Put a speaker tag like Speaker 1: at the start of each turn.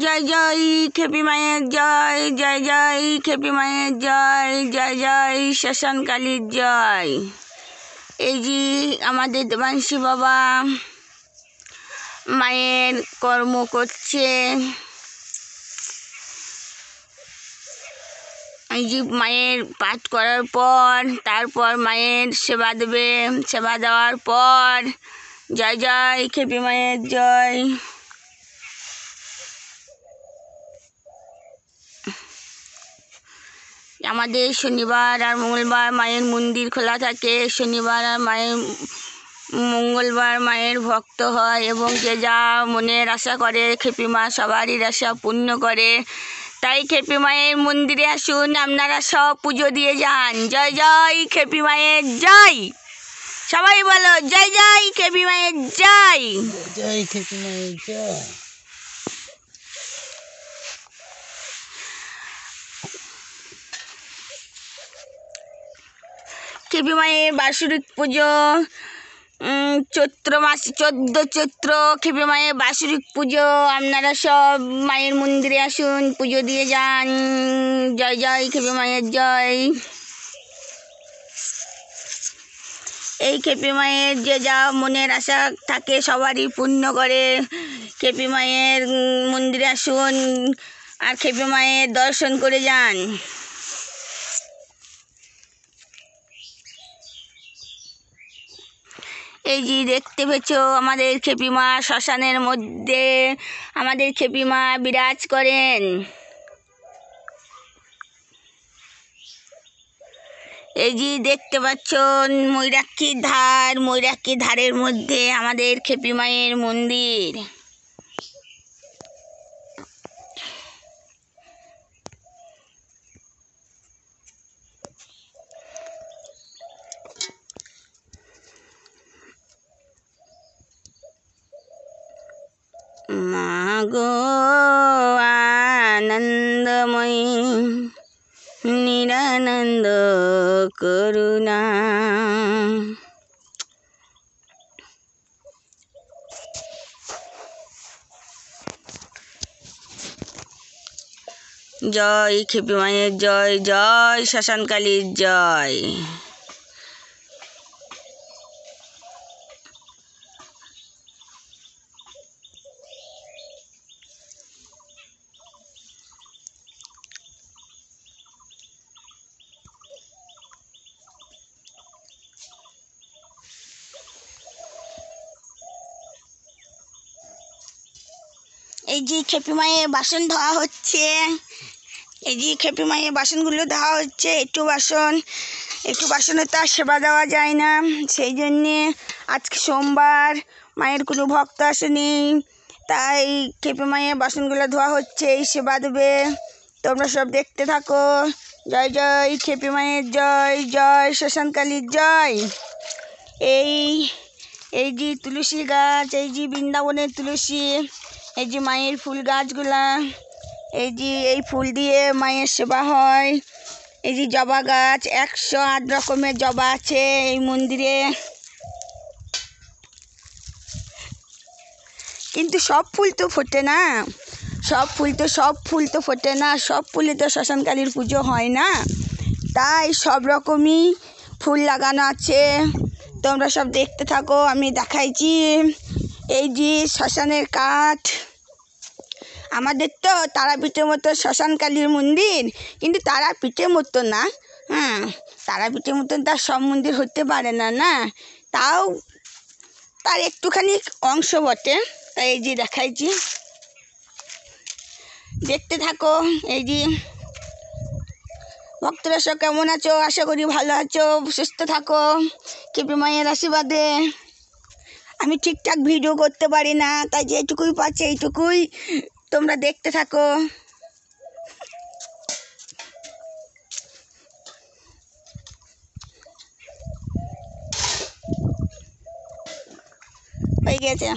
Speaker 1: জয় জয় খেপি মায়ের জয়, জয় জয় খেপি মায়ের জয়, জয় জয় শ্মশানকালীর জয়। এই যে আমাদের দেবাংশী বাবা মায়ের কর্ম করছে। এই যে মায়ের পাঠ করার পর তারপর মায়ের সেবা দেবে। সেবা দেওয়ার পর জয় জয় খেপি মায়ের জয়। আমাদের শনিবার আর মঙ্গলবার মায়ের মন্দির খোলা থাকে। শনিবার আর মঙ্গলবার মায়ের ভক্ত হয় এবং যে যা মনের আশা করে খেপি মা সবারই আশা পূর্ণ করে। তাই খেপি মায়ের মন্দিরে আসুন, আপনারা সব পুজো দিয়ে যান। জয় জয় খেপি মায়ের জয়। সবাই বলো জয় জয় খেপি মায়ের জয়,
Speaker 2: জয় খেপি মায়ের জয়।
Speaker 1: খেপি মায়ের বাৎসরিক পুজো চৈত্র মাস 14 চৈত্র খেপি মায়ের বাৎসরিক পুজো। আপনারা সব মায়ের মন্দিরে আসুন, পুজো দিয়ে যান। জয় জয় খেপি মায়ের জয়। এই খেপি মায়ের যে যা মনের আশা থাকে সবারই পূর্ণ করে। খেপি মায়ের মন্দিরে আসুন আর খেপি মায়ের দর্শন করে যান। এই যে দেখতে পেছ আমাদের খেপি মা শ্মশানের মধ্যে আমাদের খেপি মা বিরাজ করেন। এই যে দেখতে পাচ্ছ ময়ূরাক্ষীর ধার, ময়ূরাক্ষীর ধারের মধ্যে আমাদের খেপি মায়ের মন্দির। মা গো আনন্দময়ী নিরানন্দ করুণা। জয় খেপি মায়ের জয়, জয় শ্মশানকালীর জয়। এই যে খেপি মায়ের বাসন ধোয়া হচ্ছে। এই যে খেপি মায়ের বাসনগুলো ধোয়া হচ্ছে। একটু বাসনে তো আর সেবা দেওয়া যায় না, সেই জন্যে আজকে সোমবার মায়ের কোনো ভক্ত আসেনি, তাই খেপি মায়ের বাসনগুলো ধোয়া হচ্ছে। এই সেবা দেবে, তোমরা সব দেখতে থাকো। জয় জয় খেপি মায়ের জয়, জয় শ্মশানকালীর জয়। এই যে তুলসী গাছ, এই যে বৃন্দাবনের তুলসী, এই যে মায়ের ফুল গাছগুলা, এই যে এই ফুল দিয়ে মায়ের সেবা হয়। এই যে জবা গাছ, 108 রকমের জবা আছে এই মন্দিরে। কিন্তু সব ফুল তো ফোটে না, সব ফুল তো ফোটে না, সব ফুলে তো শ্মশানকালীর পুজো হয় না। তাই সব রকমই ফুল লাগানো আছে, তোমরা সব দেখতে থাকো। আমি দেখাইছি এই যে শ্মশানের কাঠ। আমাদের তো তারাপীঠের মতো শ্মশানকালীর মন্দির, কিন্তু তারাপীঠের মতো না। তারাপীঠের মতন তার সব মন্দির হতে পারে না, না, তাও তার একটুখানি অংশ বটে। তাই এই যে দেখাইছি, দেখতে থাকো। এই যে ভক্তরা সব কেমন আছো? আশা করি ভালো আছো, সুস্থ থাকো খেপি মায়ের আশীর্বাদে। আমি ঠিকঠাক ভিডিও করতে পারি না, তাই যেটুকুই পাচ্ছি এইটুকুই তোমরা দেখতে থাকো। হয়ে গেছে।